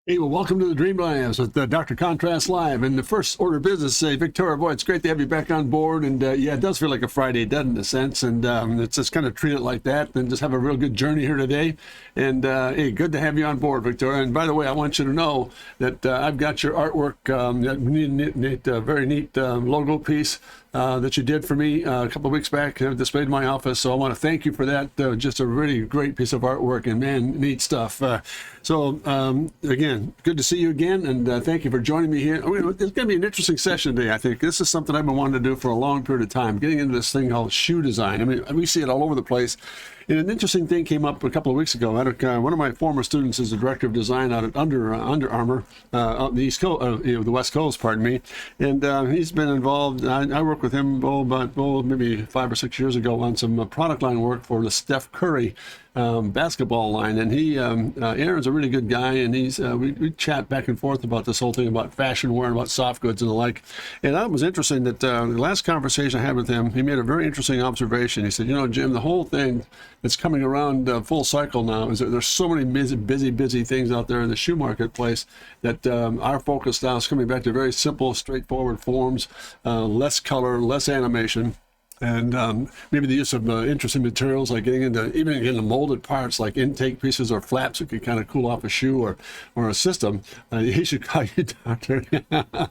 Hey, well, welcome to the Dream Labs with Dr. Contrast Live. And the first order of business, Victoria, boy, it's great to have you back on board. And yeah, it does feel like a Friday, doesn't it, in a sense? And it's just kind of treat it like that and just have a real good journey here today. And hey, good to have you on board, Victoria. And by the way, I want you to know that I've got your artwork, that very neat logo piece that you did for me a couple of weeks back, displayed in my office. So I want to thank you for that. Just a really great piece of artwork, and man, neat stuff. Again, good to see you again, and thank you for joining me here. It's going to be an interesting session today, I think. This is something I've been wanting to do for a long period of time, getting into this thing called shoe design. I mean, we see it all over the place. And an interesting thing came up a couple of weeks ago. One of my former students is the director of design out at Under Armour, out the East Coast, the West Coast, pardon me. And he's been involved. I worked with him maybe 5 or 6 years ago on some product line work for the Steph Curry basketball line. And Aaron's a really good guy, and we chat back and forth about this whole thing about fashion wear and about soft goods and the like. And that was interesting that the last conversation I had with him, he made a very interesting observation. He said, Jim, the whole thing that's coming around full cycle now is that there's so many busy things out there in the shoe marketplace that our focus now is coming back to very simple, straightforward forms, less color, less animation. And maybe the use of interesting materials, like getting into molded parts, like intake pieces or flaps that could kind of cool off a shoe or a system. He should call you doctor. I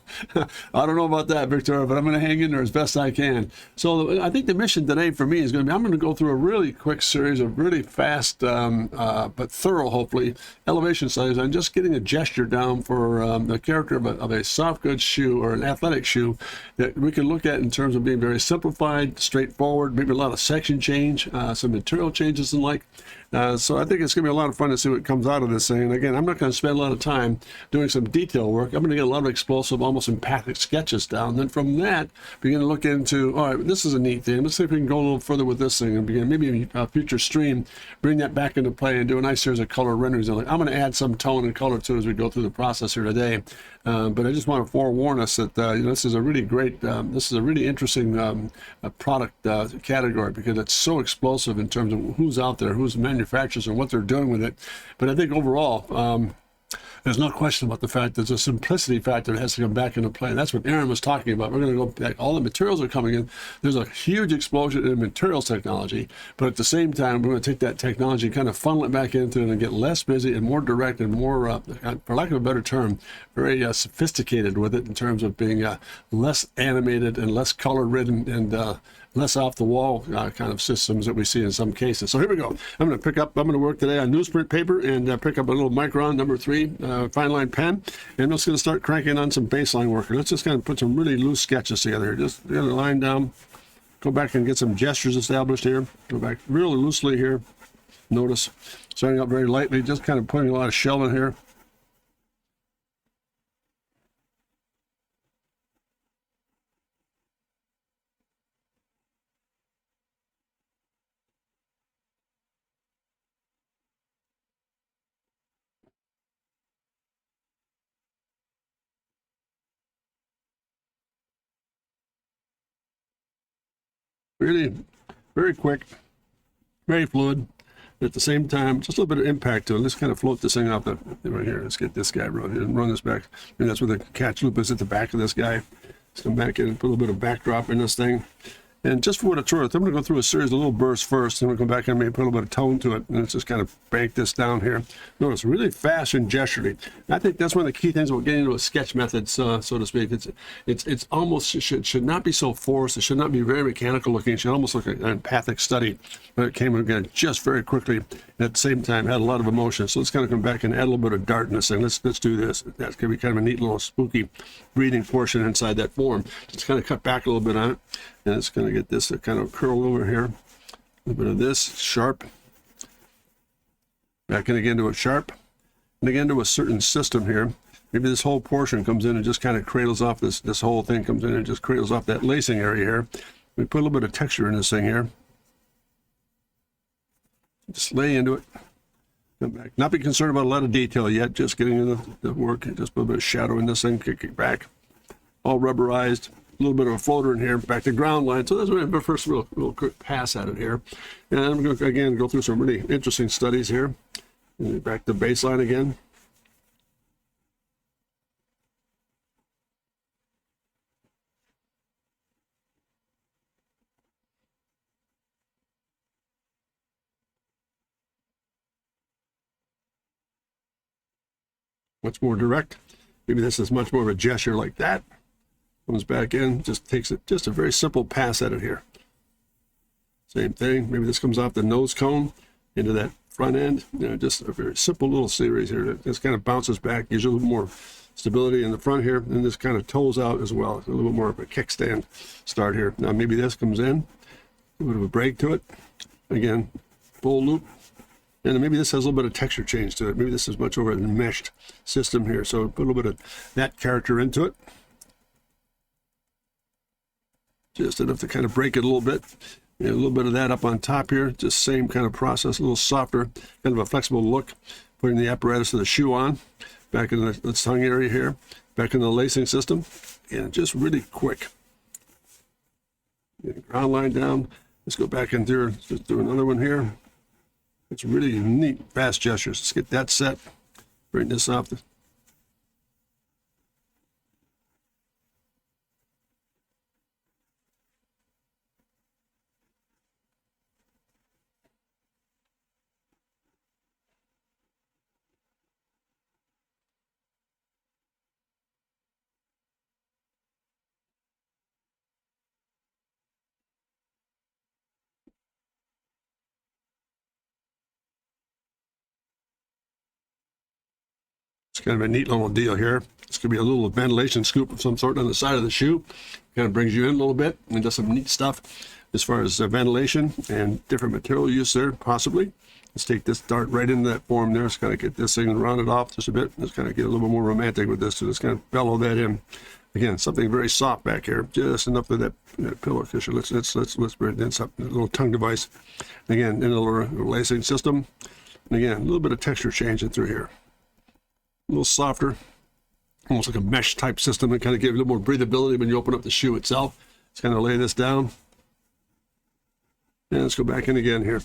don't know about that, Victoria, but I'm going to hang in there as best I can. So I think the mission today for me is going to be, I'm going to go through a really quick series of really fast but thorough, hopefully, elevation studies on just getting a gesture down for the character of a soft goods shoe or an athletic shoe that we can look at in terms of being very simplified, straightforward, maybe a lot of section change, some material changes and like. So I think it's going to be a lot of fun to see what comes out of this thing. And again, I'm not going to spend a lot of time doing some detail work. I'm going to get a lot of explosive, almost empathic sketches down. And then from that, begin to look into, all right, this is a neat thing. Let's see if we can go a little further with this thing and begin maybe a future stream, bring that back into play and do a nice series of color renderings. I'm going to add some tone and color to it as we go through the process here today. But I just want to forewarn us that this is a really great, this is a really interesting product category because it's so explosive in terms of who's out there, who's manufacturers and what they're doing with it. But I think overall, there's no question about the fact there's a simplicity factor that has to come back into play. And that's what Aaron was talking about. We're going to go back. All the materials are coming in. There's a huge explosion in materials technology. But at the same time, we're going to take that technology, kind of funnel it back into it and get less busy and more direct and more, for lack of a better term, very sophisticated with it in terms of being less animated and less color-ridden and less off-the-wall kind of systems that we see in some cases. So here we go. I'm going to work today on newsprint paper and pick up a little Micron number 3 fine line pen. And I'm just going to start cranking on some baseline work. Let's just kind of put some really loose sketches together here. Just get a line down, go back and get some gestures established here. Go back really loosely here. Notice, starting out very lightly, just kind of putting a lot of shell in here. Really very quick, very fluid. At the same time, just a little bit of impact to it. Let's kind of float this thing off right here. Let's get this guy run this back. And that's where the catch loop is, at the back of this guy. Let's come back in and put a little bit of backdrop in this thing. And just for what it's worth, I'm going to go through a series of little bursts first, and we'll come back and maybe put a little bit of tone to it, and let's just kind of bank this down here. Notice, really fast and gesturally. I think that's one of the key things about getting into a sketch method, so to speak. It's almost should not be so forced. It should not be very mechanical looking. It should almost look like an empathic study. But it came again just very quickly, and at the same time had a lot of emotion. So let's kind of come back and add a little bit of darkness, and let's do this. That's going to be kind of a neat little spooky breathing portion inside that form. Just kind of cut back a little bit on it. And it's going to get this to kind of curl over here. A little bit of this, sharp. Back in again to a sharp. And again to a certain system here. Maybe this whole portion comes in and just kind of cradles off this whole thing comes in and just cradles off that lacing area here. We put a little bit of texture in this thing here. Just lay into it. Come back. Not be concerned about a lot of detail yet. Just getting into the work. Just a little bit of shadow in this thing. Kick it back. All rubberized. A little bit of a floater in here, back to ground line. So that's my first real quick pass at it here. And I'm going to, again, go through some really interesting studies here. And back to baseline again. much more direct. Maybe this is much more of a gesture like that. Comes back in, just takes it, just a very simple pass at it here. Same thing. Maybe this comes off the nose cone into that front end. You know, just a very simple little series here. It just kind of bounces back, gives you a little more stability in the front here, and this kind of toes out as well. A little bit more of a kickstand start here. Now maybe this comes in, a bit of a break to it. Again, full loop. And then maybe this has a little bit of texture change to it. Maybe this is much over a meshed system here. So put a little bit of that character into it. Just enough to kind of break it a little bit. And a little bit of that up on top here. Just same kind of process, a little softer, kind of a flexible look. Putting the apparatus of the shoe on. Back in the tongue area here. Back in the lacing system. And just really quick. Get the ground line down. Let's go back in there. Just do another one here. It's really neat, fast gestures. Let's get that set. Bring this off. It's kind of a neat little deal here. It's going to be a little ventilation scoop of some sort on the side of the shoe. Kind of brings you in a little bit and does some neat stuff as far as ventilation and different material use there, possibly. Let's take this dart right into that form there. Let's kind of get this thing and round it off just a bit. Let's kind of get a little bit more romantic with this. So let's kind of bellow that in. Again, something very soft back here, just enough of that pillow cushion. Let's bring this up, a little tongue device. Again, in a little lacing system. And again, a little bit of texture changing through here. A little softer, almost like a mesh type system, and kind of give you a little more breathability when you open up the shoe itself. Let's kind of lay this down. And let's go back in again here.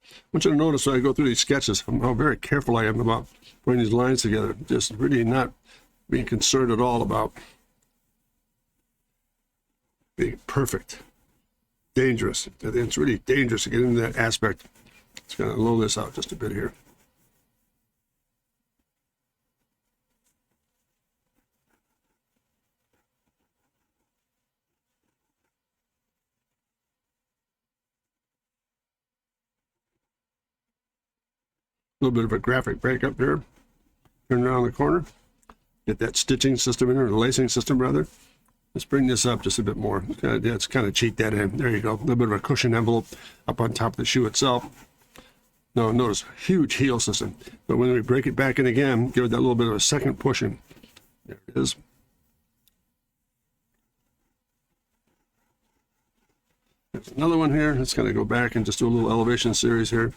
I want you to notice when I go through these sketches how very careful I am about putting these lines together. Just really not being concerned at all about being perfect. Dangerous. It's really dangerous to get into that aspect. Let's kind of low this out just a bit here. A little bit of a graphic break up here. Turn around the corner. Get that stitching system in there, or the lacing system rather. Let's bring this up just a bit more. Let's kind of cheat that in. There you go. A little bit of a cushion envelope up on top of the shoe itself. Now notice, huge heel system. But when we break it back in again, give it that little bit of a second pushing. There it is. There's another one here. Let's kind of go back and just do a little elevation series here.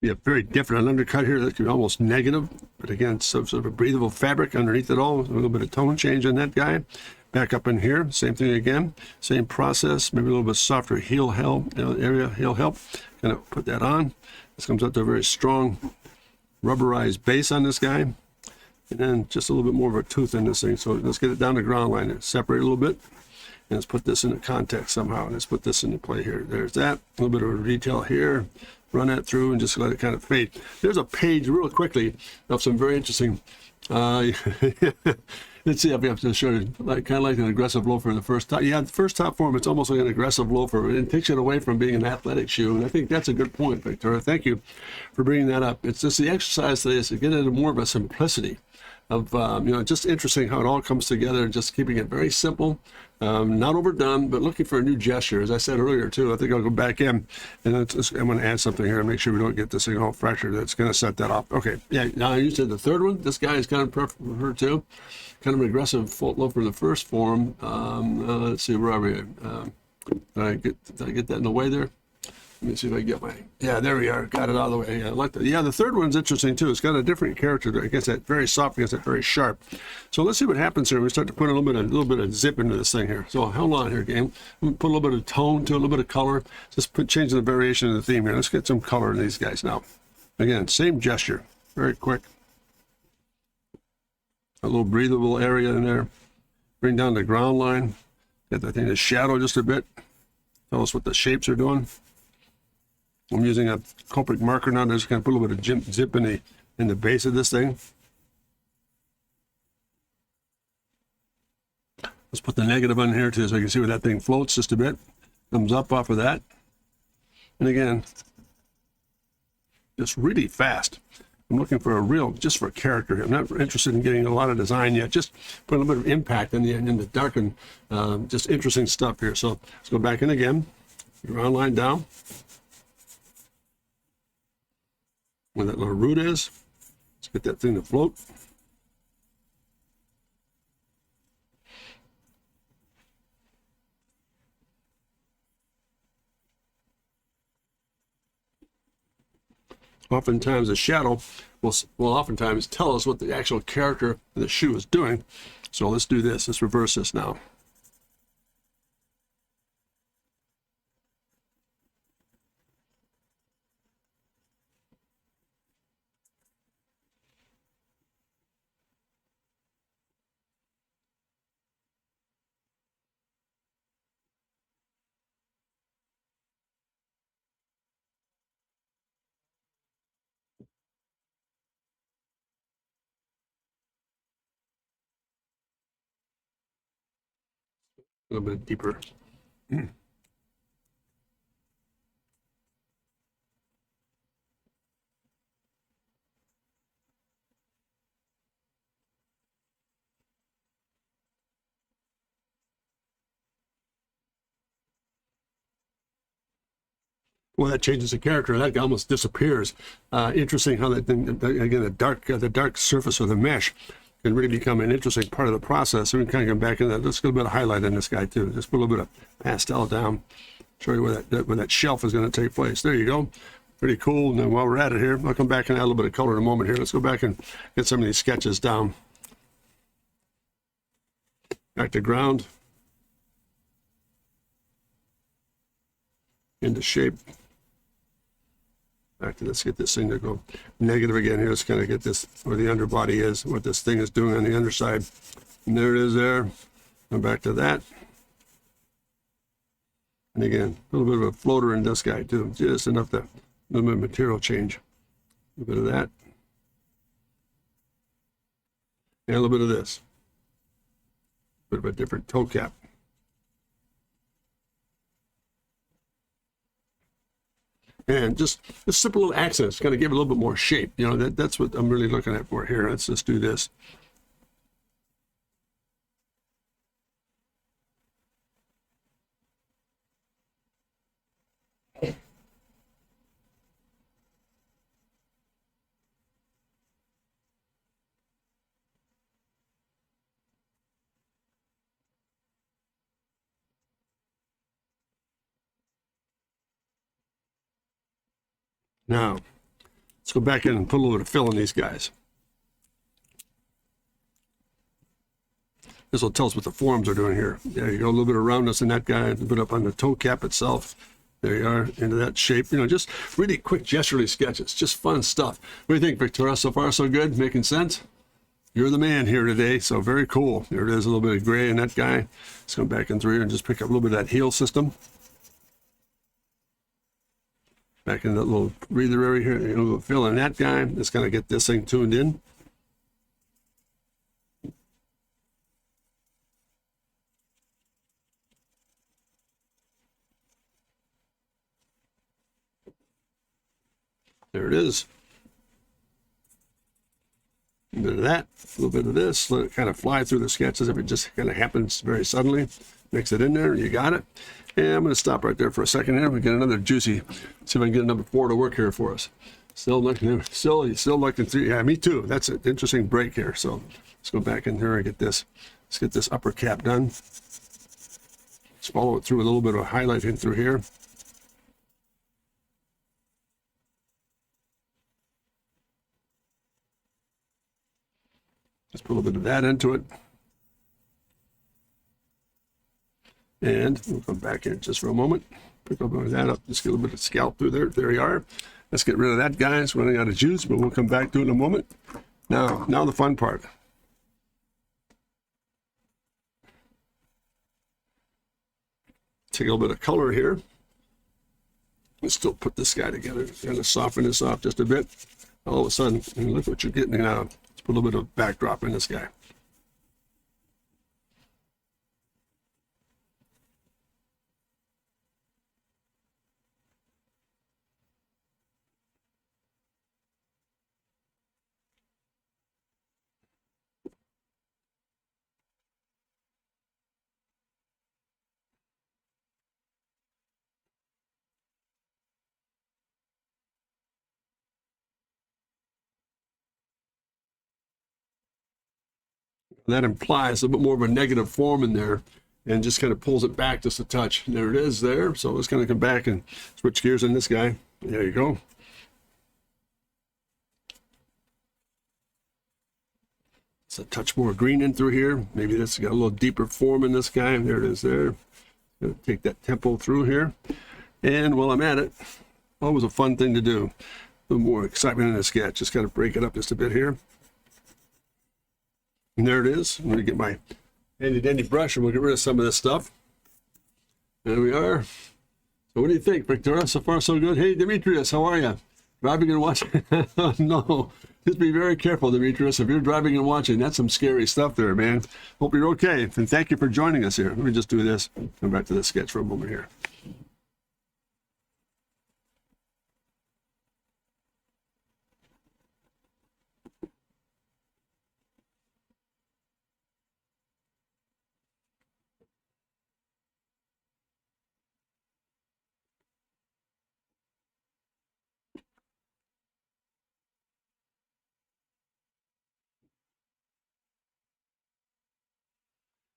Be a very different undercut here that could be almost negative, but again, some sort of a breathable fabric underneath it all. A little bit of tone change on that guy. Back up in here, same thing again, same process. Maybe a little bit softer heel help area, heel help. Kind of put that on. This comes out to a very strong rubberized base on this guy, and then just a little bit more of a tooth in this thing. So let's get it down to ground line and separate a little bit. And let's put this into context somehow. Let's put this into play here. There's that. A little bit of a detail here. Run that through and just let it kind of fade. There's a page real quickly of some very interesting. Let's see if we have to show you, kind of like an aggressive loafer in the first top. Yeah, the first top form, it's almost like an aggressive loafer. It takes it away from being an athletic shoe. And I think that's a good point, Victoria. Thank you for bringing that up. It's just the exercise today is to get into more of a simplicity. you know, just interesting how it all comes together, just keeping it very simple, not overdone, but looking for a new gesture. As I said earlier too, I think I'll go back in and I'm going to add something here and make sure we don't get this thing all fractured. That's going to set that off. Okay, yeah, now you said the third one. This guy is kind of perfect for her too. Kind of an aggressive foot low for the first form. Let's see, where are we? Did I get that in the way there? Let me see if I can get my, yeah, there we are. Got it out of the way. Yeah, I like that. Yeah, the third one's interesting too. It's got a different character against that very soft, against that very sharp. So let's see what happens here. We start to put a little bit of zip into this thing here. So hold on here, game. I'm gonna put a little bit of tone to a little bit of color. Just changing the variation of the theme here. Let's get some color in these guys now. Again, same gesture, very quick. A little breathable area in there. Bring down the ground line. Get that thing to shadow just a bit. Tell us what the shapes are doing. I'm using a Copic marker now. Just going to put a little bit of zip in the base of this thing. Let's put the negative on here too, so you can see where that thing floats just a bit. Comes up off of that. And again, just really fast. I'm looking for just for character. I'm not interested in getting a lot of design yet. Just put a little bit of impact in the dark and just interesting stuff here. So let's go back in again. Ground line down. Where that little root is. Let's get that thing to float. Oftentimes the shadow will oftentimes tell us what the actual character of the shoe is doing. So let's do this. Let's reverse this now. A little bit deeper. Well, that changes the character. That almost disappears. Interesting how that thing, again, the dark surface of the mesh can really become an interesting part of the process. So we can kind of come back in that. Let's get a bit of highlight in this guy too. Just put a little bit of pastel down. Show you where that shelf is going to take place. There you go. Pretty cool. And then while we're at it here, I'll come back and add a little bit of color in a moment here. Let's go back and get some of these sketches down. Back to ground. Into shape. Back to, let's get this thing to go negative again here. Let's kind of get this where the underbody is, what this thing is doing on the underside. And there it is there. And back to that. And again, a little bit of a floater in this guy too. Just enough to, a little bit of material change. A little bit of that. And a little bit of this. A bit of a different toe cap. And just simple little accents, kind of give it a little bit more shape. You know, that's what I'm really looking at for here. Let's just do this. Now, let's go back in and put a little bit of fill in these guys. This will tell us what the forms are doing here. There you go, a little bit of roundness in that guy, a little bit up on the toe cap itself. There you are, into that shape. You know, just really quick gesturally sketches, just fun stuff. What do you think, Victoria? So far, so good? Making sense? You're the man here today, so very cool. There it is, a little bit of gray in that guy. Let's go back in through here and just pick up a little bit of that heel system. Back in that little breather area here, a little fill in that guy. Just kind of get this thing tuned in. There it is. And bit of that, a little bit of this, let it kind of fly through the sketches if it just kind of happens very suddenly. Mix it in there, you got it. And I'm going to stop right there for a second here. We get another juicy, see if I can get a number 4 to work here for us. Still looking 3. Yeah, me too. That's an interesting break here. So let's go back in here and get this. Let's get this upper cap done. Let's follow it through with a little bit of highlight in through here. Just put a little bit of that into it. And we'll come back in just for a moment. Pick up that up. Just get a little bit of scalp through there. There you are. Let's get rid of that, guys. Running out of juice, but we'll come back to it in a moment. Now the fun part. Take a little bit of color here. Let's still put this guy together. Kind of soften this off just a bit. All of a sudden, look what you're getting now. Let's put a little bit of backdrop in this guy. That implies a bit more of a negative form in there and just kind of pulls it back just a touch. There it is there. So let's kind of come back and switch gears on this guy. There you go. It's a touch more green in through here. Maybe this got a little deeper form in this guy. There it is there. Gonna take that tempo through here. And while I'm at it, always a fun thing to do. A little more excitement in the sketch. Just kind of break it up just a bit here. And there it is. I'm going to get my handy dandy brush and we'll get rid of some of this stuff. There we are. So what do you think, Victoria? So far so good. Hey, Demetrius, how are you? Driving and watching? No, just be very careful, Demetrius. If you're driving and watching, that's some scary stuff there, man. Hope you're okay. And thank you for joining us here. Let me just do this. Come back to the sketch for a moment here.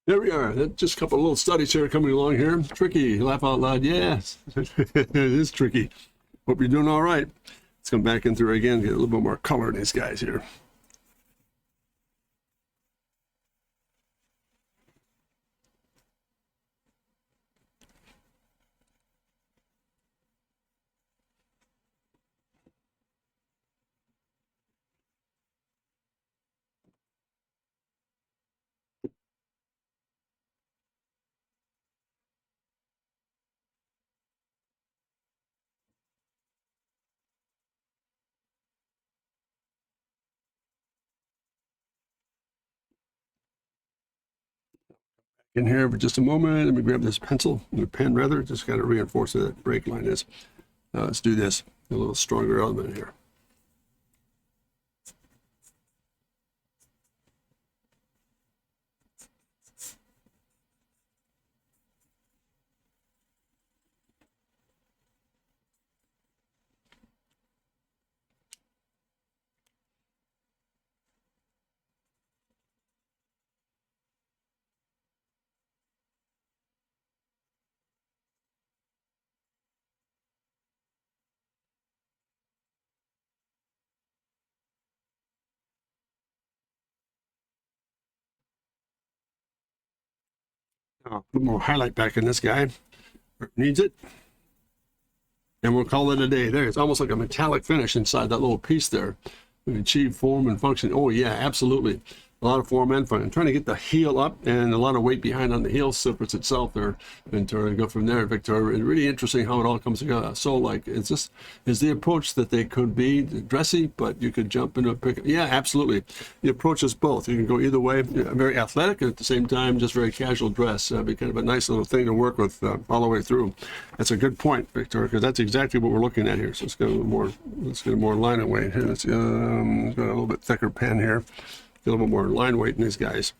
There we are. Just a couple of little studies here coming along here. Tricky. Laugh out loud. Yes. It is tricky. Hope you're doing all right. Let's come back in through again, get a little bit more color in these guys here. In here for just a moment. Let me grab this pencil, or pen rather, just got to reinforce where that break line is. Let's do this, a little stronger element here. Put more highlight back in this guy. Needs it. And we'll call it a day. There, it's almost like a metallic finish inside that little piece there. We achieve form and function. Oh yeah, absolutely. a lot of form and fun. I'm trying to get the heel up and a lot of weight behind on the heel surface itself there, and to go from there, Victor. And really interesting how it all comes together. So like, it's just is the approach that they could be dressy, but you could jump into a pick. Yeah, absolutely. The approach is both. You can go either way. Very athletic, and at the same time, just very casual dress. Be kind of a nice little thing to work with all the way through. That's a good point, Victor, because that's exactly what we're looking at here. So let's get a little more. Let's get a more line of weight here. Let's got a little bit thicker pen here. Get a little bit more line weight in these guys.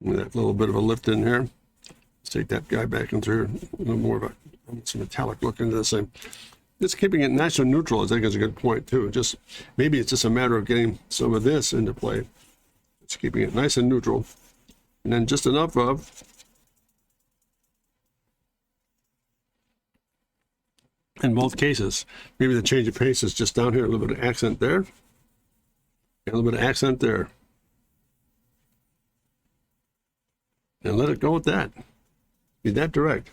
And that little bit of a lift in here. Let's take that guy back into here. A little more of a some metallic look into this thing. Just keeping it nice and neutral, I think, is a good point too. Just maybe it's just a matter of getting some of this into play. Just keeping it nice and neutral, and then just enough of. In both cases, maybe the change of pace is just down here, a little bit of accent there, and a little bit of accent there. And let it go with that. Be that direct.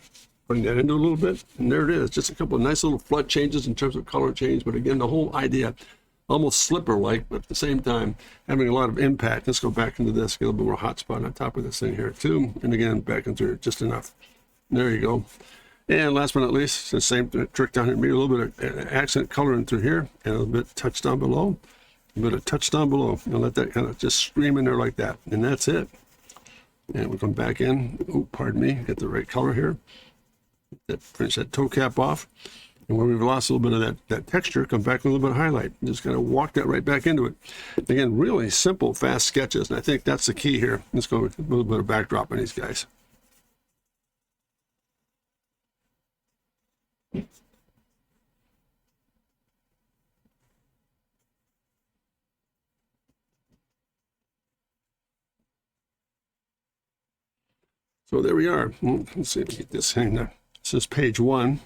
Putting that into a little bit, and there it is. Just a couple of nice little flood changes in terms of color change, but again, the whole idea, almost slipper-like, but at the same time, having a lot of impact. Let's go back into this, get a little bit more hot spot on top of this thing here too, and again, back into it just enough. There you go. And last but not least, the same trick down here, maybe a little bit of accent coloring through here, and a little bit touch down below, a bit of touch down below, and let that kind of just scream in there like that, and that's it. And we'll come back in. Oh, pardon me, get the right color here. Finish that toe cap off, and where we've lost a little bit of that texture, come back with a little bit of highlight. Just kind of walk that right back into it. Again, really simple, fast sketches, and I think that's the key here. Let's go with a little bit of backdrop on these guys. So there we are. Let's see if we get this hanging there. This is page 1.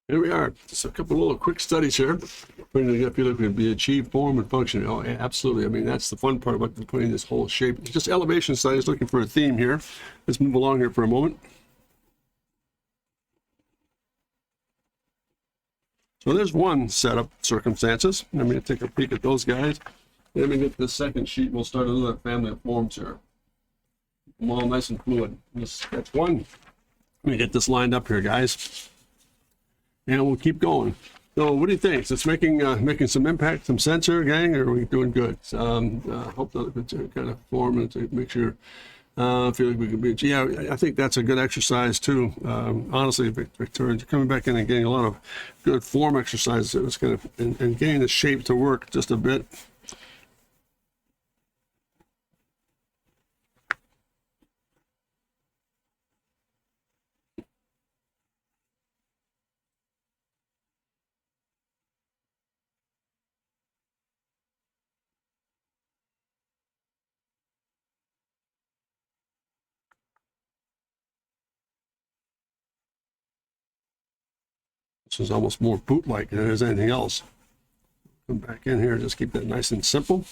Here we are. Just a couple of little quick studies here. Putting together, if you look, would be achieve form and function. Oh, absolutely. I mean, that's the fun part about putting this whole shape. It's just elevation studies, looking for a theme here. Let's move along here for a moment. So there's one set of circumstances. I'm going to take a peek at those guys. Then we get the second sheet. We'll start another family of forms here. Them all nice and fluid. That's one. Let me get this lined up here, guys. And we'll keep going. So what do you think? It's making some impact, some sensor, gang, or are we doing good? Hope that it's kind of form and to make sure feel like we can be. Yeah, I think that's a good exercise too. Honestly, Victoria, coming back in and getting a lot of good form exercises. It was kind of and getting the shape to work just a bit. This is almost more boot-like than it is anything else. Come back in here, just keep that nice and simple.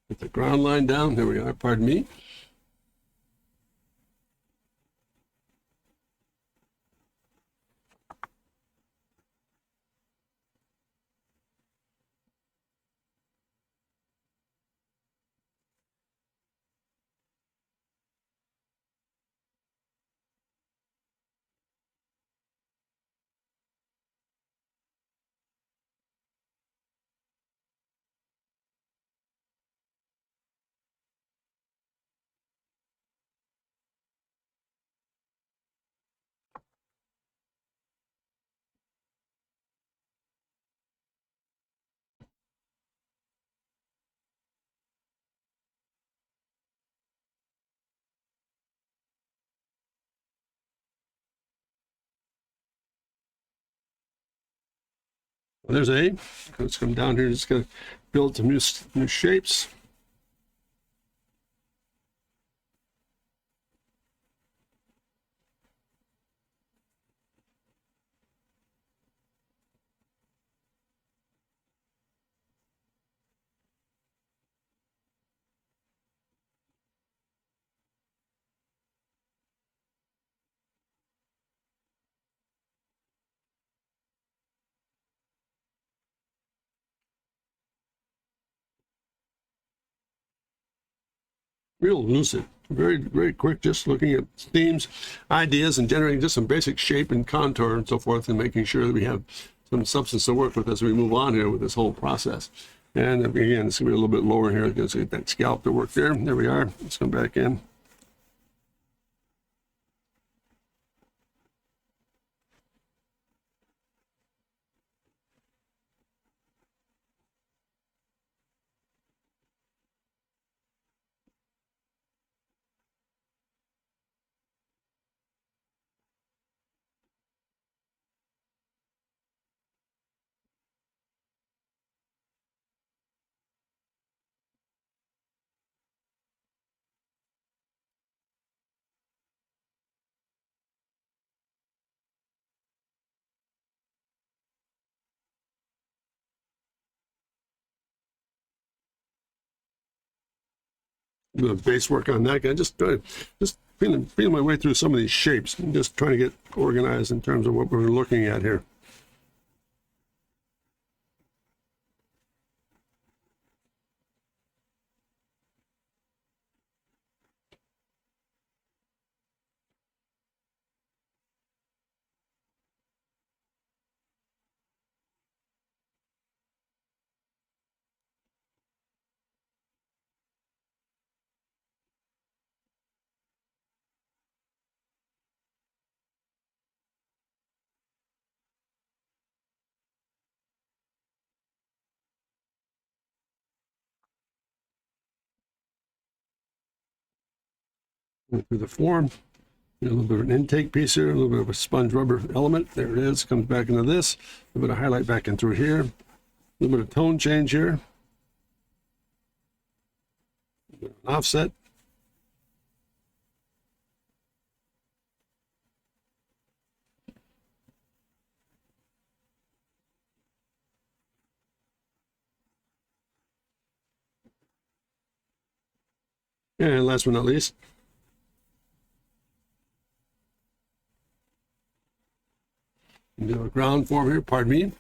Get the ground line down. There we are. Pardon me. Well, there's A. Let's come down here. Just gonna build some new shapes. Real lucid, very quick, just looking at themes, ideas, and generating just some basic shape and contour and so forth, and making sure that we have some substance to work with as we move on here with this whole process. And again, it's gonna be a little bit lower here. Let's get that scalp to work there. There we are. Let's come back in. Do the base work on that guy. Just feeling my way through some of these shapes and just trying to get organized in terms of what we're looking at here. Through the form. A little bit of an intake piece here, a little bit of a sponge rubber element. There it is, comes back into this. A little bit of highlight back in through here. A little bit of tone change here. An offset. And last but not least, do a ground form here, pardon me.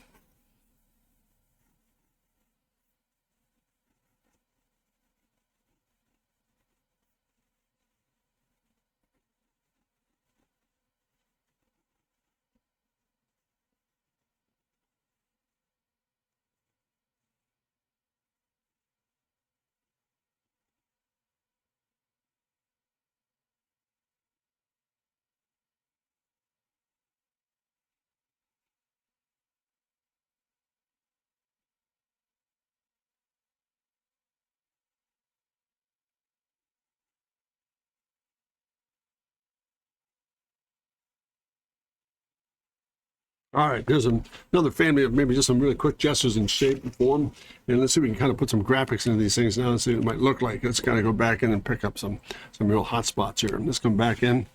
All right, there's another family of maybe just some really quick gestures in shape and form. And let's see if we can kind of put some graphics into these things now and see what it might look like. Let's kind of go back in and pick up some real hot spots here. Let's come back in,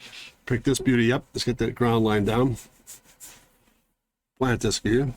pick this beauty up. Let's get that ground line down. Plant this here.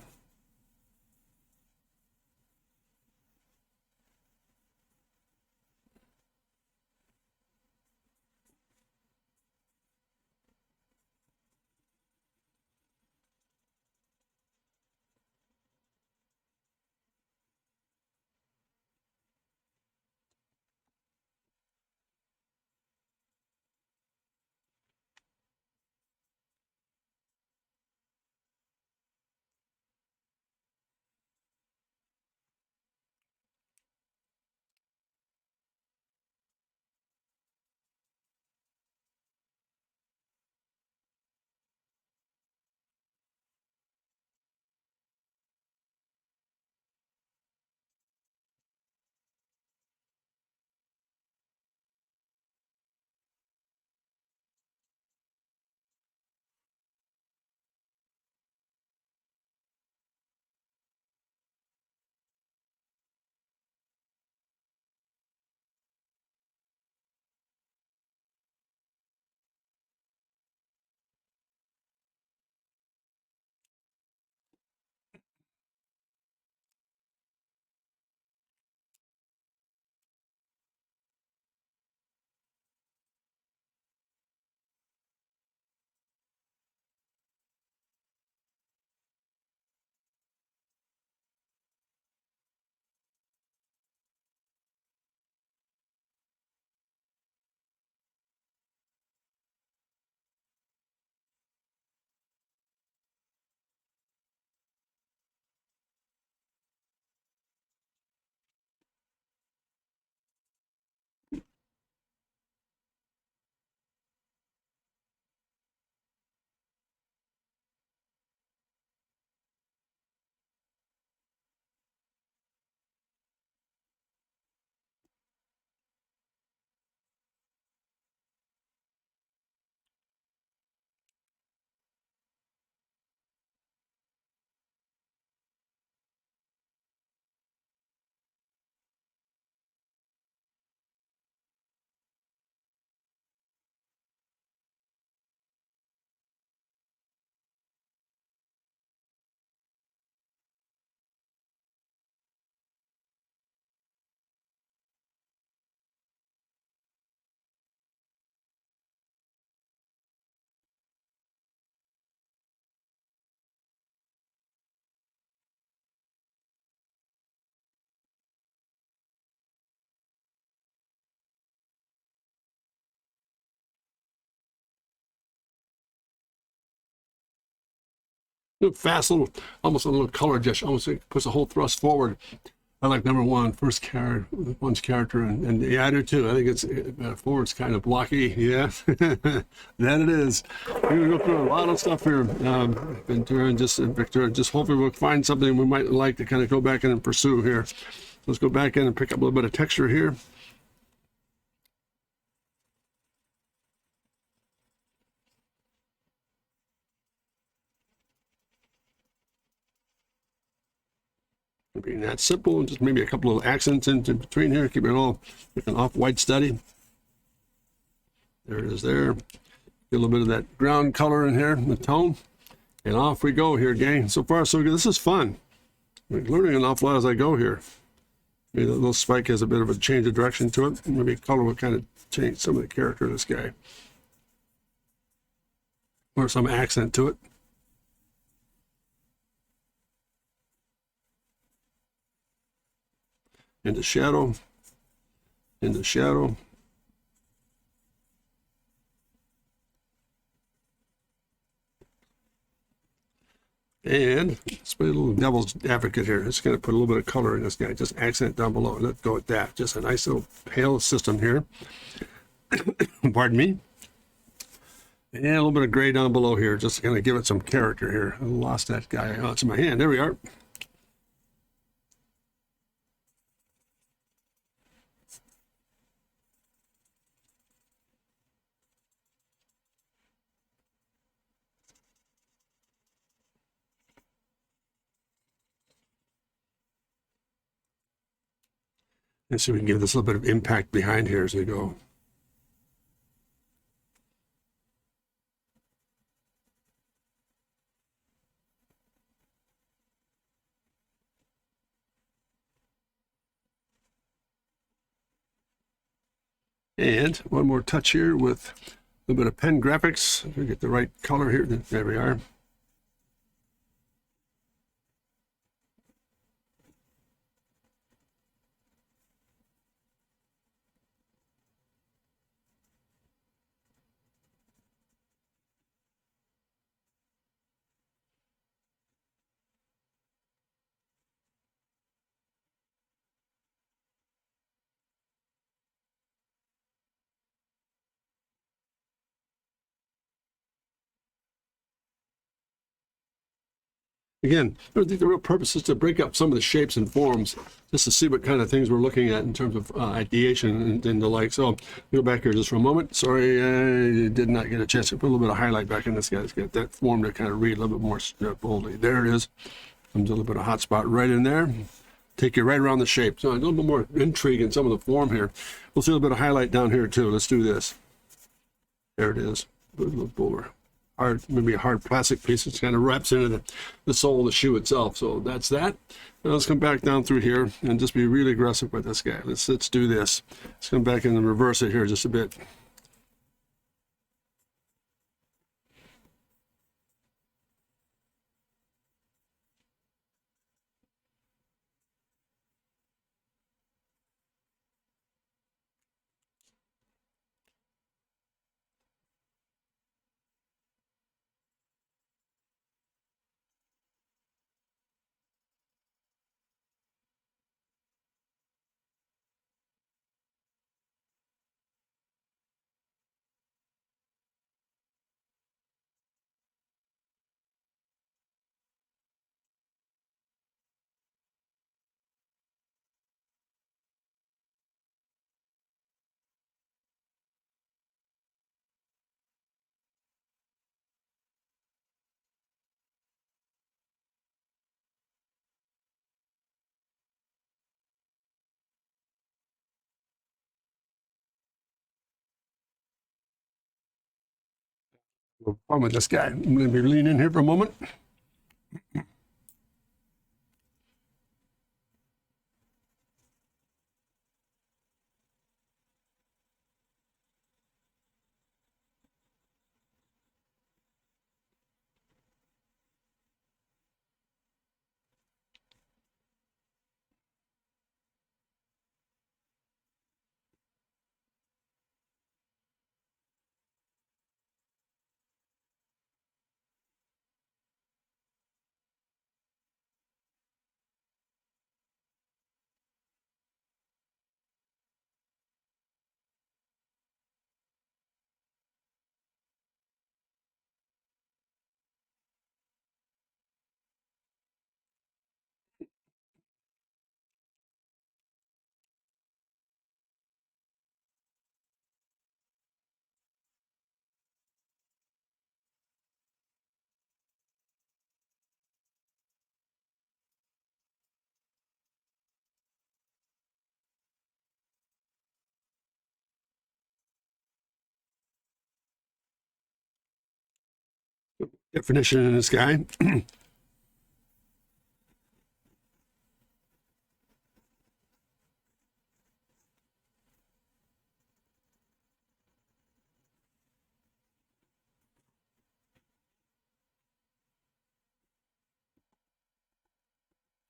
fast little, almost a little color gesture, almost like puts the whole thrust forward. I like number one, one's character, and yeah, I do too. I think it's forward's kind of blocky. Yeah, that it is. We're gonna go through a lot of stuff here, Ventura and Victor. Just hopefully we'll find something we might like to kind of go back in and pursue here. Let's go back in and pick up a little bit of texture here. Being that simple, and just maybe a couple of accents in between here, keep it all like an off-white study. There it is there. Get a little bit of that ground color in here, the tone, and off we go here, gang. So far, so good. This is fun. I'm learning an awful lot as I go here. Maybe that little spike has a bit of a change of direction to it. Maybe color will kind of change some of the character of this guy. Or some accent to it. Into shadow, into shadow. And let's play a little devil's advocate here. Just going to put a little bit of color in this guy. Just accent down below. Let's go with that. Just a nice little pale system here. Pardon me. And a little bit of gray down below here. Just to kind of give it some character here. I lost that guy. Oh, it's in my hand. There we are. And so we can give this a little bit of impact behind here as we go. And one more touch here with a little bit of pen graphics. We get the right color here. There we are. Again, I think the real purpose is to break up some of the shapes and forms, just to see what kind of things we're looking at in terms of ideation and the like. So go back here just for a moment. Sorry, I did not get a chance to put a little bit of highlight back in this guy. Let's get that form to kind of read a little bit more boldly. There it is. Comes a little bit of hot spot right in there. Take you right around the shape. So a little bit more intrigue in some of the form here. We'll see a little bit of highlight down here too. Let's do this. There it is. A little bolder. Hard, maybe a hard plastic piece. It kind of wraps into the sole of the shoe itself. So that's that. Now let's come back down through here and just be really aggressive with this guy. Let's do this. Let's come back and reverse it here just a bit. No problem with this guy. I'm going to be leaning in here for a moment. definition in this guy.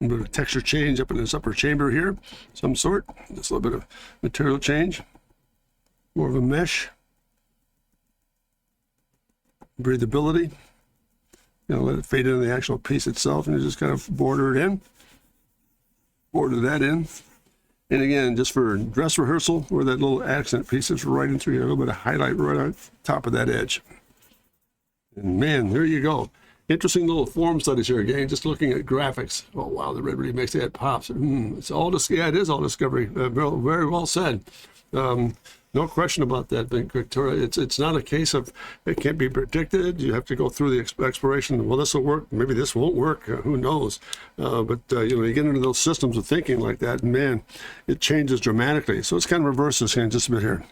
A bit of texture change up in this upper chamber here, some sort. Just a little bit of material change. More of a mesh. Breathability. Let it fade into the actual piece itself, and you just kind of border it in. Border that in. And again, just for dress rehearsal, where that little accent piece is right in through here, a little bit of highlight right on top of that edge. And man, there you go. Interesting little form studies here again, just looking at graphics. Oh, wow, the red really makes that pops. It's all yeah, it is all discovery. Very well said. No question about that, Victoria. It's not a case of it can't be predicted. You have to go through the exploration. Well, this will work. Maybe this won't work. Who knows? But you get into those systems of thinking like that, and man, it changes dramatically. So it's kind of reverse this here in just a bit here.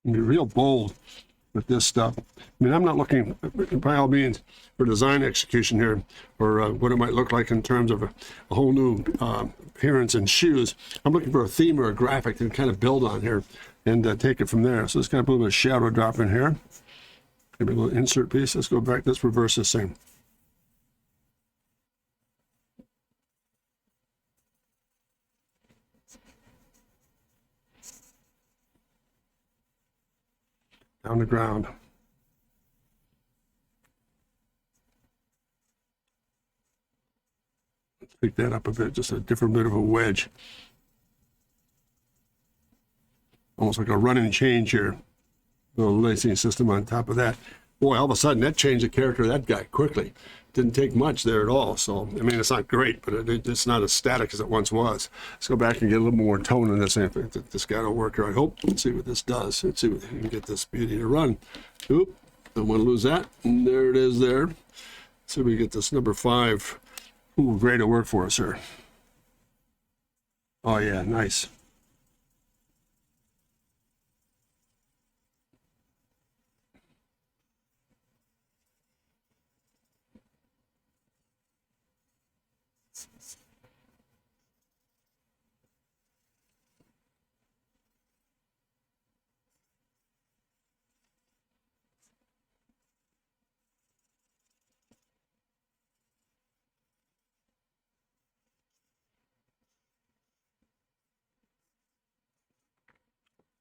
And be real bold with this stuff. I mean, I'm not looking, by all means, for design execution here, or what it might look like in terms of a whole new appearance in shoes. I'm looking for a theme or a graphic to kind of build on here and take it from there. So let's kind of put a little bit of shadow drop in here. Maybe a little insert piece. Let's go back. Let's reverse this thing. Down the ground. Let's pick that up a bit, just a different bit of a wedge. Almost like a running change here. A little lacing system on top of that. Boy, all of a sudden that changed the character of that guy quickly. Didn't take much there at all. So, I mean, it's not great, but it's not as static as it once was. Let's go back and get a little more tone in this. This guy will work here, I hope. Let's see what this does. Let's see if we can get this beauty to run. Oop, don't want to lose that. And there it is there. Let's see if we get this number 5. Ooh, great to work for us here. Oh, yeah, nice.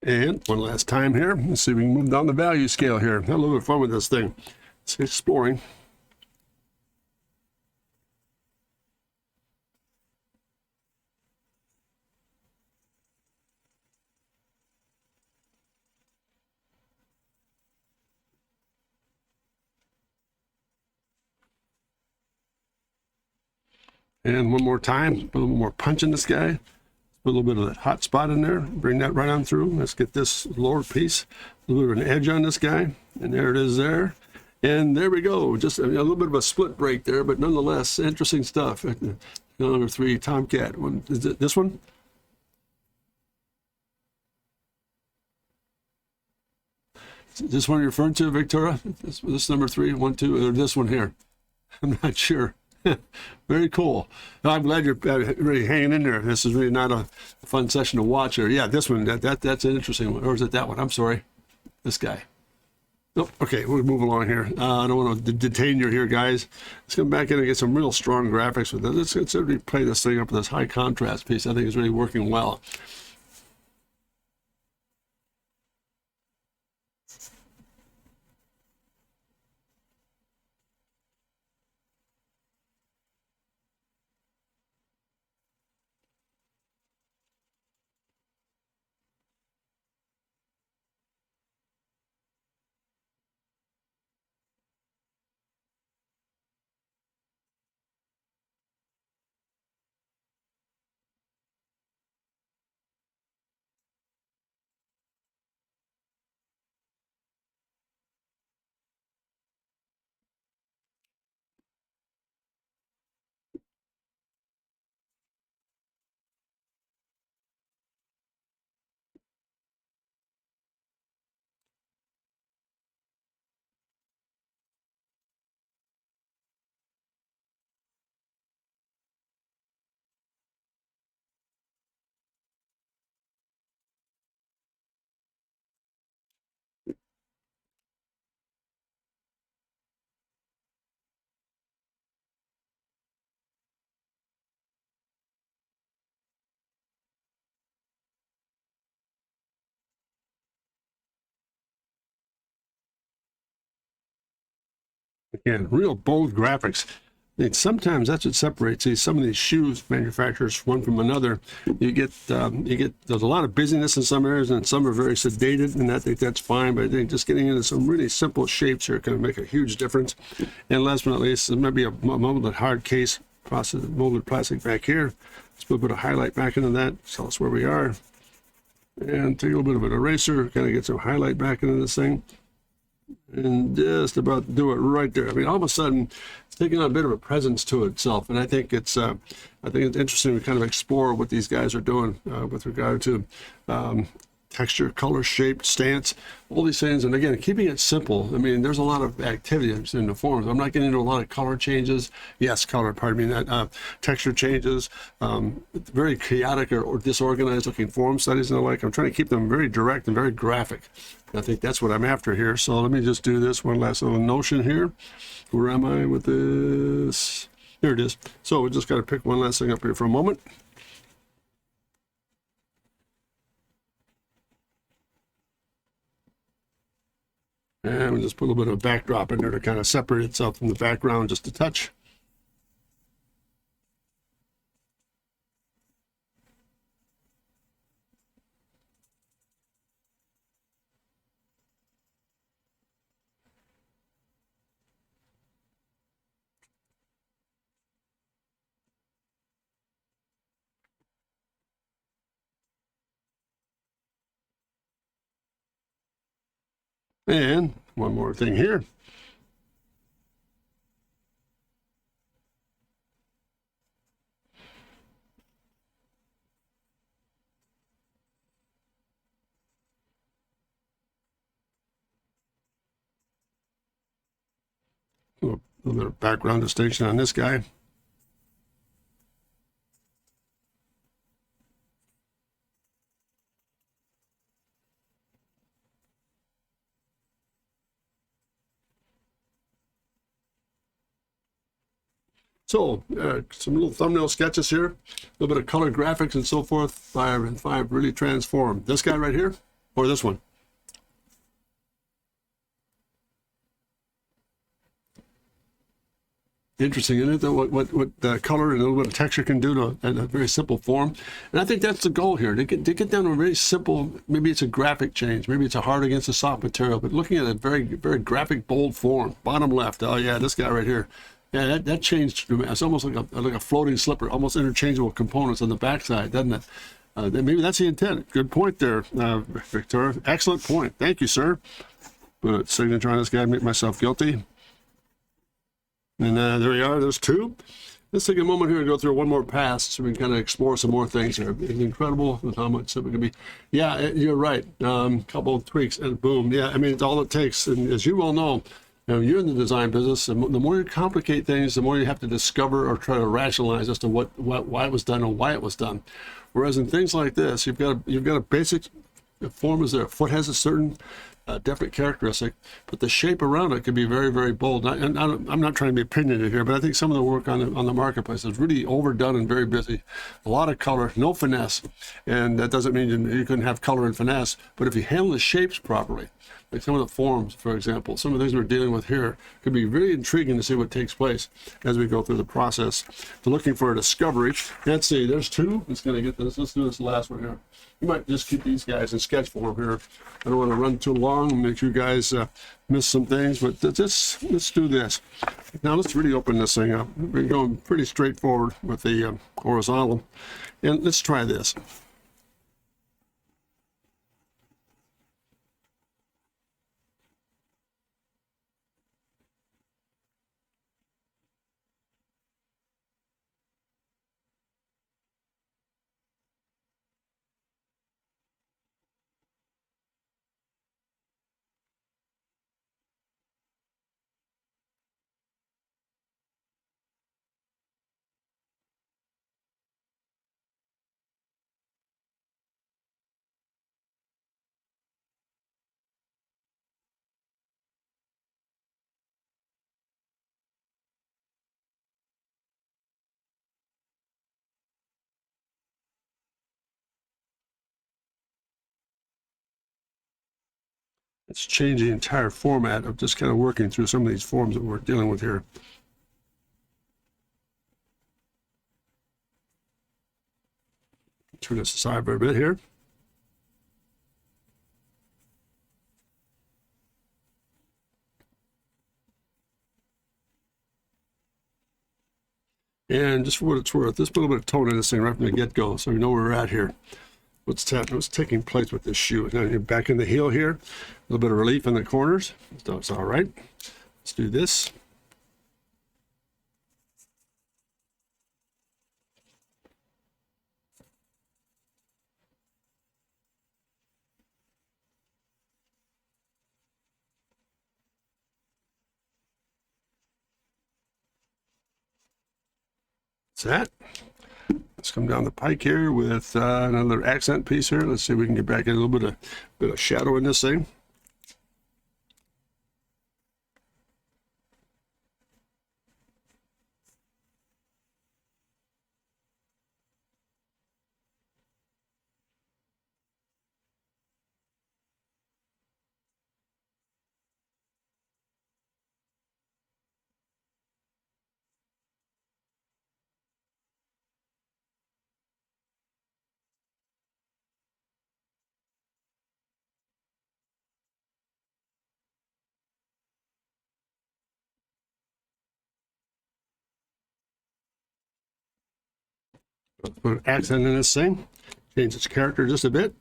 And one last time here, let's see if we can move down the value scale here. Have a little bit of fun with this thing. It's exploring. And one more time, put a little more punch in this guy. Put a little bit of that hot spot in there. Bring that right on through. Let's get this lower piece, a little bit of an edge on this guy. And there it is there. And there we go. Just a little bit of a split break there, but nonetheless, interesting stuff. Number 3, Tomcat. Is it this one? Is this one you're referring to, Victoria? This number 3, 1, 2, or this one here? I'm not sure. Very cool. I'm glad you're really hanging in there. This is really not a fun session to watch. Or yeah, this one that's an interesting one. Or is it that one? I'm sorry, this guy. Nope. Okay, we'll move along here. I don't want to detain you here, guys. Let's come back in and get some real strong graphics with this. Let's really play this thing up with this high contrast piece. I think is really working well. Again, real bold graphics. And sometimes that's what separates these, some of these shoes manufacturers one from another. There's a lot of busyness in some areas, and some are very sedated, and I think that's fine. But I think just getting into some really simple shapes here can make a huge difference. And last but not least, there might be a molded hard case process, molded plastic back here. Let's put a bit of highlight back into that. Tell us where we are, and take a little bit of an eraser, kind of get some highlight back into this thing. And just about do it right there. I mean, all of a sudden, it's taking on a bit of a presence to itself, and I think it's interesting to kind of explore what these guys are doing with regard to texture, color, shape, stance, all these things. And again, keeping it simple. I mean, there's a lot of activity in the forms. I'm not getting into a lot of color changes. Yes, color, pardon me, not texture changes, very chaotic or disorganized looking form studies and the like. I'm trying to keep them very direct and very graphic. I think that's what I'm after here. So let me just do this one last little notion here. Where am I with this? Here it is. So we just got to pick one last thing up here for a moment. And we'll just put a little bit of a backdrop in there to kind of separate itself from the background just a touch. And one more thing here. A little bit of background distinction on this guy. So some little thumbnail sketches here, a little bit of color graphics and so forth. Five really transformed. This guy right here, or this one? Interesting, isn't it? Though, what the color and a little bit of texture can do to a very simple form. And I think that's the goal here, to get down to a very simple, maybe it's a graphic change, maybe it's a hard against a soft material, but looking at a very, very graphic, bold form. Bottom left, oh yeah, this guy right here. Yeah, that changed. It's almost like a floating slipper, almost interchangeable components on the backside, doesn't it? Maybe that's the intent. Good point there, Victor. Excellent point. Thank you, sir. Put signature on this guy, make myself guilty. And there we are, there's two. Let's take a moment here to go through one more pass so we can kind of explore some more things here. It's incredible with how much it can be. Yeah, you're right. Couple of tweaks and boom. Yeah, I mean, it's all it takes. And as you well know, you're in the design business, and the more you complicate things, the more you have to discover or try to rationalize as to why it was done or why it was done. Whereas in things like this, you've got a basic form is there. A foot has a certain definite characteristic, but the shape around it can be very, very bold. And I'm not trying to be opinionated here, but I think some of the work on the marketplace is really overdone and very busy. A lot of color, no finesse, and that doesn't mean you couldn't have color and finesse. But if you handle the shapes properly, like some of the forms, for example, some of the things we're dealing with here could be really intriguing to see what takes place as we go through the process. So looking for a discovery. Let's see, there's two. Let's gonna get this. Let's do this last one here. You might just keep these guys in sketch form here. I don't want to run too long and make you guys miss some things, but let's do this. Now let's really open this thing up. We're going pretty straightforward with the horizontal, and let's try this. It's changed the entire format of just kind of working through some of these forms that we're dealing with here. Turn this aside for a bit here. And just for what it's worth, let's put a little bit of tone in this thing right from the get-go so we know where we're at here. What's taking place with this shoe. Now you're back in the heel here. A little bit of relief in the corners. So it's all right. Let's do this. That's that. Let's come down the pike here with another accent piece here. Let's see if we can get back in a little bit of shadow in this thing. Let's put an accent in this thing. Change its character just a bit.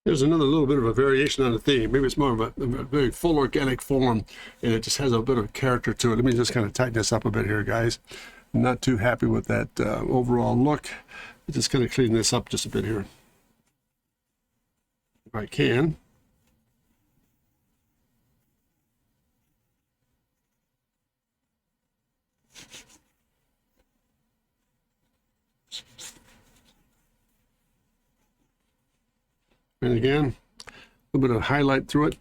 There's another little bit of a variation on the theme. Maybe it's more of a very full organic form, and it just has a bit of character to it. Let me just kind of tighten this up a bit here, guys. I'm not too happy with that overall look. Just kind of clean this up just a bit here, if I can. And again, a little bit of highlight through it.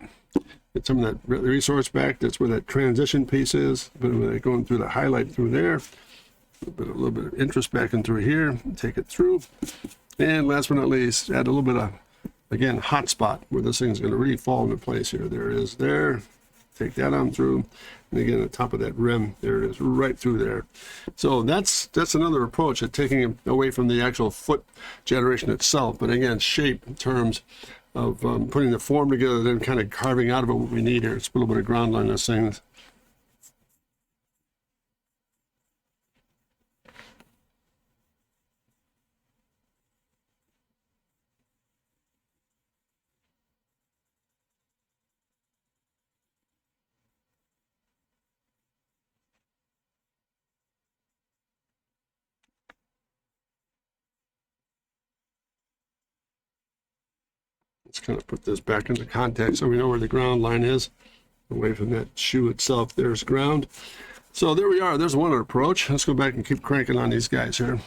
Get some of that resource back. That's where that transition piece is. A bit of that going through the highlight through there. A little bit of interest back in through here. Take it through. And last but not least, add a little bit of, again, hot spot where this thing's going to really fall into place here. There it is there. Take that on through. And again, the top of that rim, there it is, right through there. So that's another approach at taking it away from the actual foot generation itself. But again, shape in terms of putting the form together, then kind of carving out of it what we need here. It's a little bit of ground line this thing. Let's kind of put this back into context so we know where the ground line is. Away from that shoe itself, there's ground. So there we are. There's one approach. Let's go back and keep cranking on these guys here.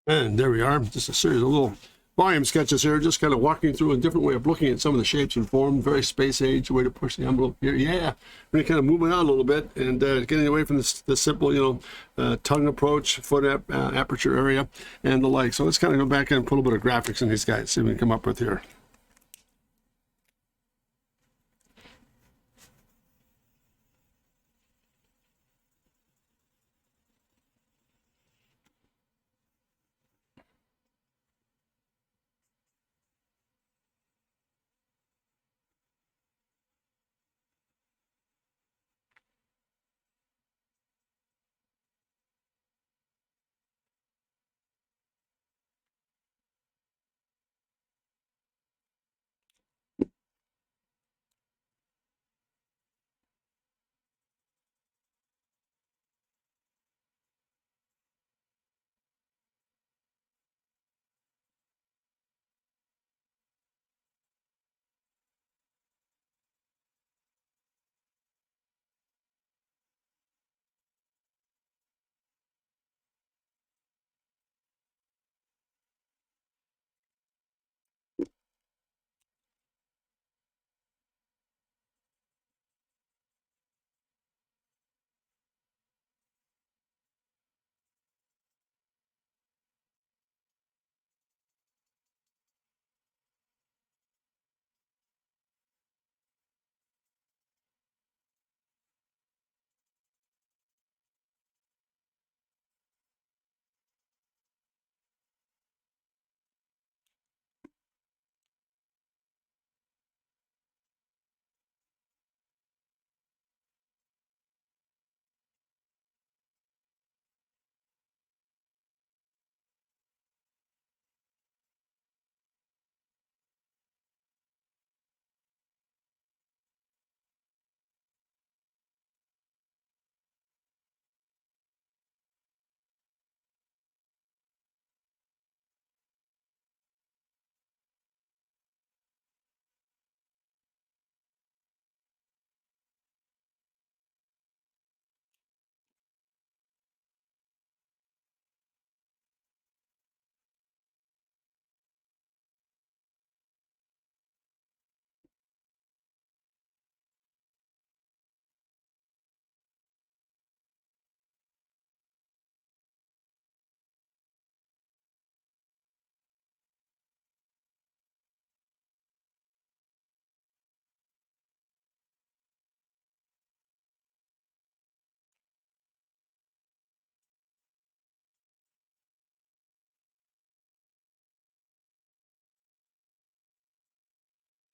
And there we are, just a series of little volume sketches here, just kind of walking through a different way of looking at some of the shapes and form, very space age way to push the envelope here. Yeah, really kind of moving on a little bit and getting away from the simple, tongue approach, foot aperture area, and the like. So let's kind of go back and put a little bit of graphics in these guys, see what we can come up with here.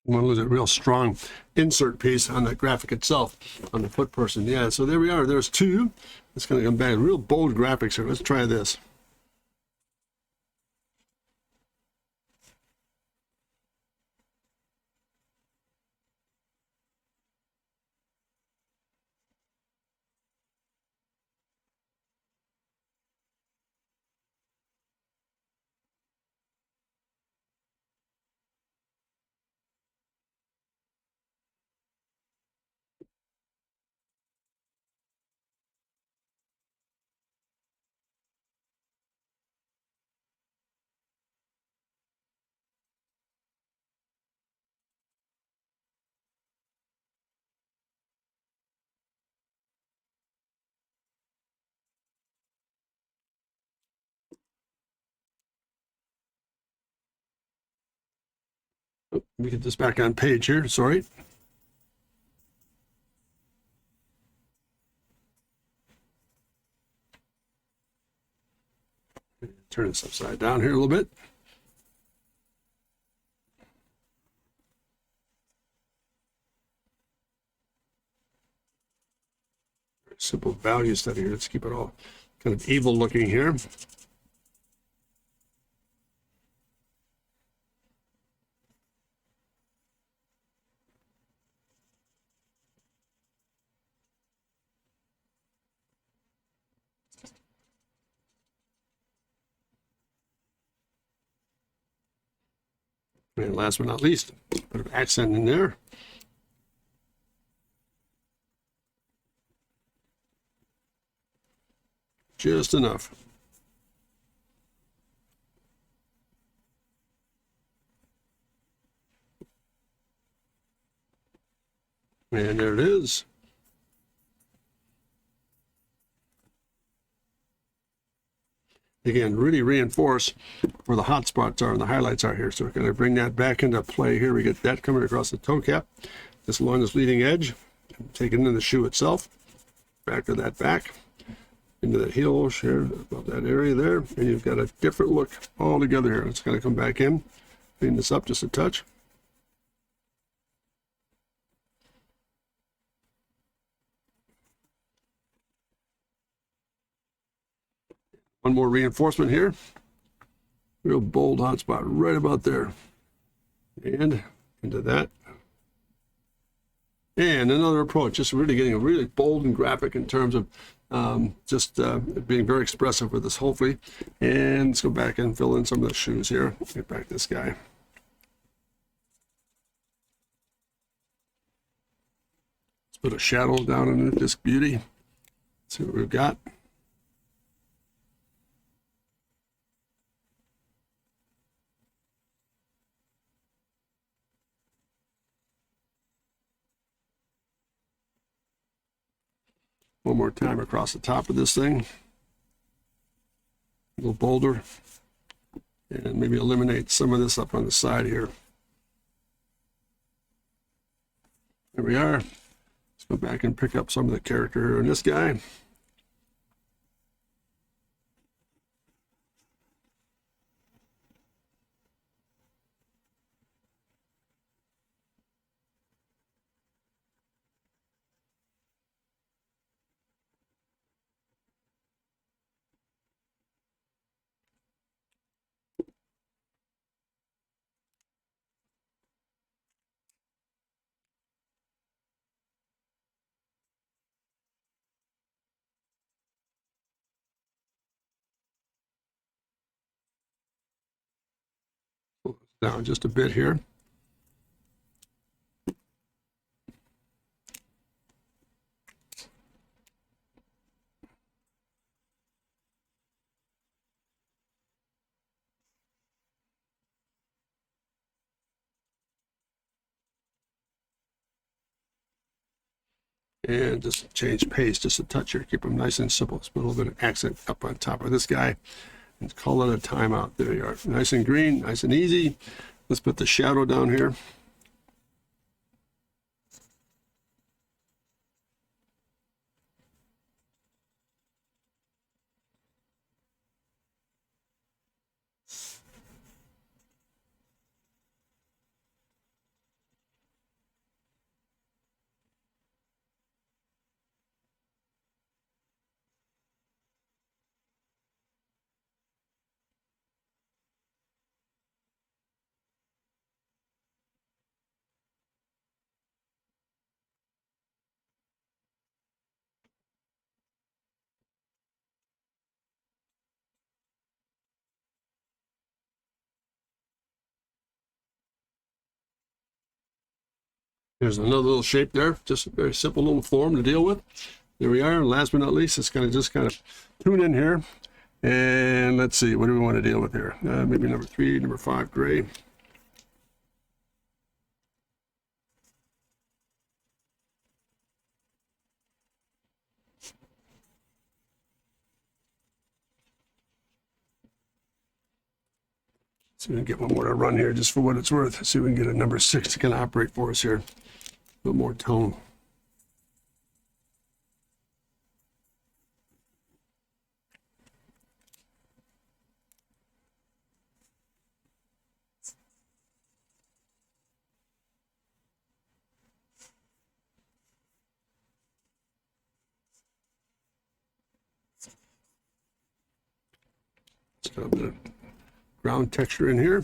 You want to lose a real strong insert piece on the graphic itself, on the foot person. Yeah, so there we are. There's two. It's going to come back. Real bold graphics here. Let's try this. Let me get this back on page here. Sorry. Turn this upside down here a little bit. Simple value study here. Let's keep it all kind of evil looking here. And last but not least, a bit of accent in there. Just enough. And there it is. Again, really reinforce where the hot spots are and the highlights are here. So we're going to bring that back into play here. We get that coming across the toe cap, this along this leading edge, take it into the shoe itself, back to that back, into that heel here, about that area there, and you've got a different look all together here. It's going to come back in, clean this up just a touch. One more reinforcement here. Real bold hot spot right about there. And into that. And another approach, just really getting a really bold and graphic in terms of being very expressive with this, hopefully. And let's go back and fill in some of the shoes here. Get back this guy. Let's put a shadow down on this beauty. See what we've got. One more time across the top of this thing. A little bolder. And maybe eliminate some of this up on the side here. There we are. Let's go back and pick up some of the character here in this guy. Down just a bit here. And just change pace just a touch here. Keep them nice and simple. Let's put a little bit of accent up on top of this guy and call it a timeout. There you are. Nice and green, nice and easy. Let's put the shadow down here. There's another little shape there, just a very simple little form to deal with. There we are. And last but not least, it's going to just kind of tune in here. And let's see, what do we want to deal with here? Maybe number 3, number 5 gray. So we can get one more to run here just for what it's worth. See if we can get a number 6 to kind of operate for us here. A little more tone. Just a little bit of ground texture in here.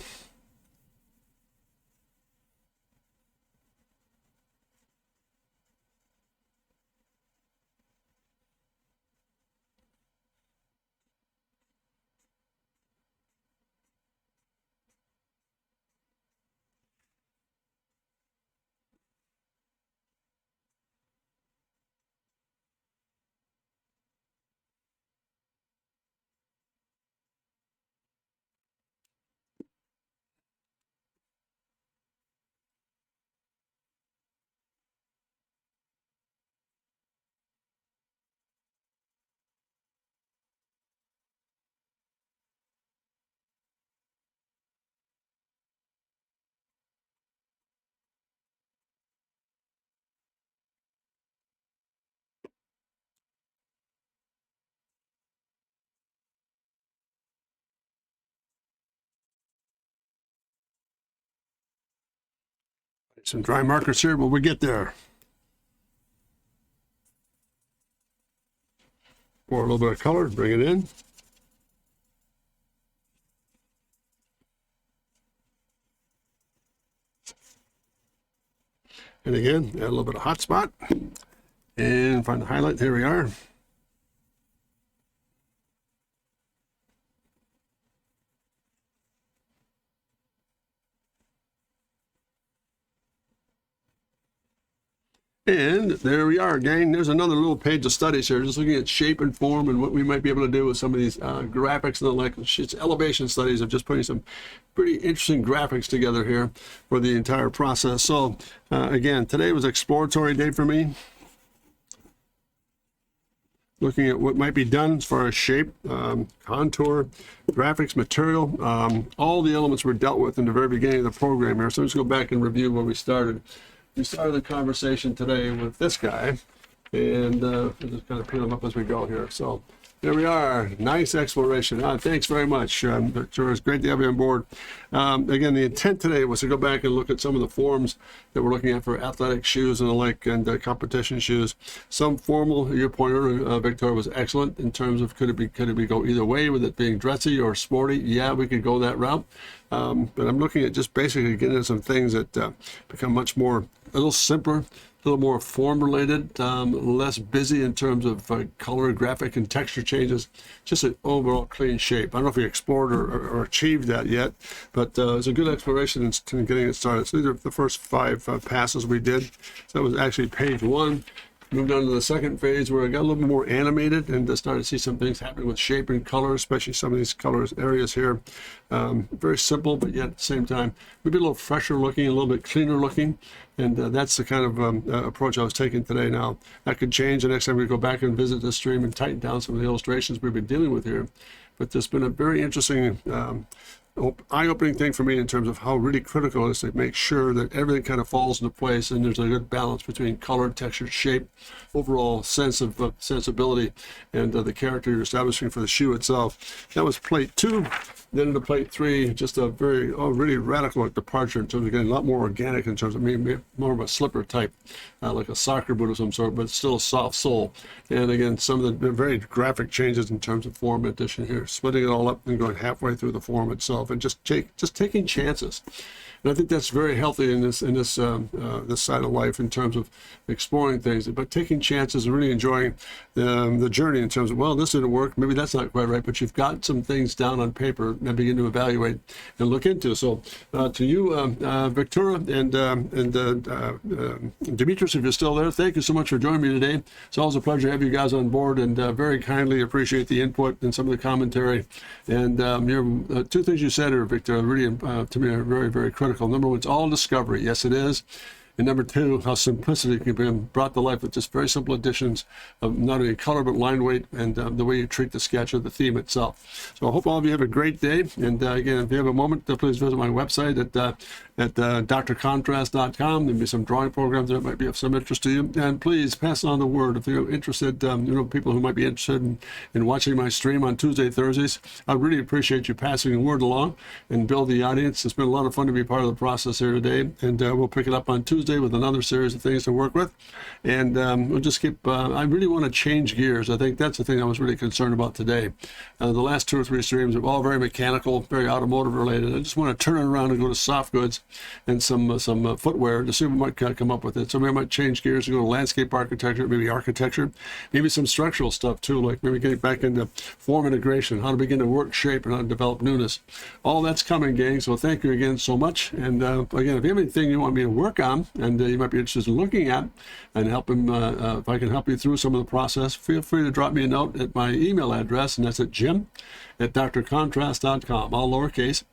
Some dry markers here when we get there. Pour a little bit of color, bring it in. And again, add a little bit of hot spot and find the highlight. Here we are. And there we are, gang. There's another little page of studies here, just looking at shape and form and what we might be able to do with some of these graphics and the like. It's elevation studies of just putting some pretty interesting graphics together here for the entire process. So again, today was exploratory day for me. Looking at what might be done as far as shape, contour, graphics, material, all the elements were dealt with in the very beginning of the program here. So let's go back and review where we started. We started the conversation today with this guy, and we'll just kind of peel him up as we go here. So there we are. Nice exploration. Thanks very much. Sure, it's great to have you on board. Again, the intent today was to go back and look at some of the forms that we're looking at for athletic shoes and the like, and competition shoes. Some formal, your pointer, Victoria, was excellent in terms of could it go either way with it being dressy or sporty? Yeah, we could go that route. But I'm looking at just basically getting into some things that become much more, a little simpler, a little more form related, less busy in terms of color, graphic, and texture changes. Just an overall clean shape. I don't know if we explored or achieved that yet, but it's a good exploration in getting it started. So these are the first 5 passes we did. So that was actually page 1. Moved on to the second phase where I got a little bit more animated and started to see some things happening with shape and color, especially some of these colors areas here. Very simple, but yet at the same time, maybe a little fresher looking, a little bit cleaner looking. And that's the kind of approach I was taking today. Now, that could change the next time we go back and visit the stream and tighten down some of the illustrations we've been dealing with here. But there's been a very interesting eye-opening thing for me in terms of how really critical it is to make sure that everything kind of falls into place and there's a good balance between color, texture, shape, overall sense of sensibility, and the character you're establishing for the shoe itself. That was plate 2. Then into plate 3, just a very really radical departure in terms of getting a lot more organic in terms of maybe more of a slipper type, like a soccer boot of some sort, but still a soft sole. And again, some of the very graphic changes in terms of form addition here, splitting it all up and going halfway through the form itself, and just taking chances. And I think that's very healthy in this this side of life in terms of exploring things, but taking chances and really enjoying the journey in terms of, well, this didn't work, maybe that's not quite right, but you've got some things down on paper and begin to evaluate and look into. So to you, Victoria and Demetrius, if you're still there, thank you so much for joining me today. It's always a pleasure to have you guys on board, and very kindly appreciate the input and some of the commentary. And your 2 things you said, Victoria, really to me are very, very critical. Number 1, it's all discovery. Yes, it is. And number 2, how simplicity can be brought to life with just very simple additions of not only color but line weight and the way you treat the sketch or the theme itself. So I hope all of you have a great day. And again, if you have a moment, please visit my website at drcontrast.com. There'll be some drawing programs that might be of some interest to you. And please pass on the word if you're interested, people who might be interested in watching my stream on Tuesday, Thursdays. I really appreciate you passing the word along and build the audience. It's been a lot of fun to be part of the process here today. And we'll pick it up on Tuesday with another series of things to work with. And we'll just keep, I really want to change gears. I think that's the thing I was really concerned about today. The last 2 or 3 streams are all very mechanical, very automotive related. I just want to turn it around and go to soft goods and some footwear to see what we might come up with it. So maybe I might change gears and go to landscape architecture, maybe architecture, maybe some structural stuff too, like maybe getting back into form integration, how to begin to work shape and how to develop newness. All that's coming, gang. So thank you again so much. And again, if you have anything you want me to work on, and you might be interested in looking at and helping, if I can help you through some of the process, feel free to drop me a note at my email address, and that's at jim@drcontrast.com, all lowercase,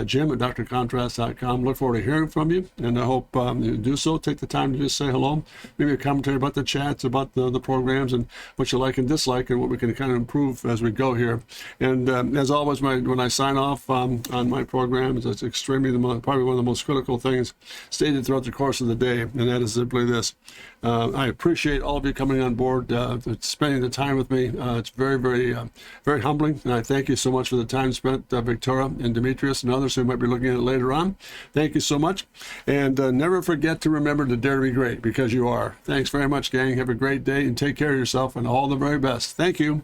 jim@drcontrast.com. Look forward to hearing from you, and I hope you do so. Take the time to just say hello, maybe a commentary about the chats, about the programs, and what you like and dislike, and what we can kind of improve as we go here. And as always, when I sign off on my programs, it's extremely probably one of the most critical things stated throughout the course of the day, and that is simply this. I appreciate all of you coming on board, spending the time with me. It's very, very, very humbling, and I thank you Thank you so much for the time spent, Victoria and Demetrius and others who might be looking at it later on. Thank you so much. And never forget to remember to dare to be great, because you are. Thanks very much, gang. Have a great day and take care of yourself, and all the very best. Thank you.